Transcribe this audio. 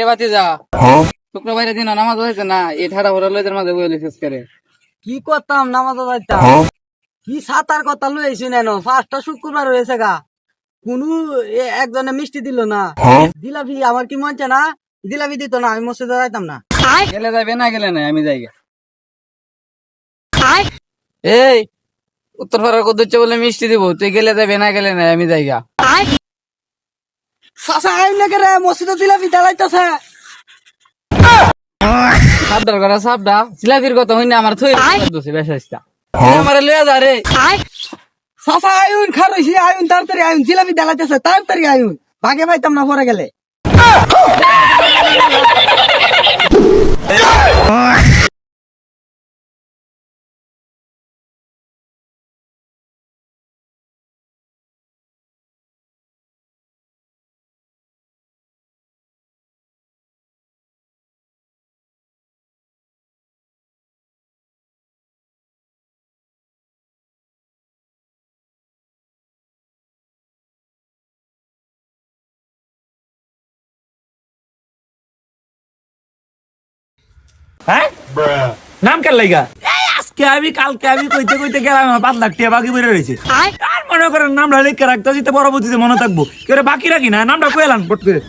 বাতি যা শুক্রবারে দিন নামাজ হয়েছে না এই ঠাড়া ভরা লোকের মাঝে বলে শেষ করে কি করতাম নামাজ যাইতাম কি সাতার কথা লইছি নেন 5টা শুক্রবার হয়েছে গা কোনো একজনে মিষ্টি দিল না জিলাপি আমার কি মন চায় না জিলাপি দিত না আমি মসজিদে যাইতাম না গেলে যাবে না গেলে না আমি যাই এই উত্তর পাড়ার কদুচ্ছে বলে মিষ্টি দিব তুই গেলে যাবে না গেলে না আমি যাই চাচা আইন নাকি রে মসজিদে জিলাপি দাঁড়াইতেছে সাবধান করা সাবডা জিলাপির কথা হইনি আমার থই বেশা আমার লইয়া যা রে চাচা আইন খারইছি আইন তাড়াতাড়ি আইন জিলাপি দাঁড়াইতেছে তাড়াতাড়ি আইন ভাগে পাইতাম না পরে গেলে হ্যাঁ নাম কেন লাইগা আজকে আমি কালকে আমি কইতে কইতে গেলাম 5 লাখ টাকা বাকি বেড়ে রয়েছে আর মনে করেন নামটা লিখে রাখতে পরবর্তীতে মনে থাকবো কেউ বাকি রাখি না নামটা কইলাম পট করে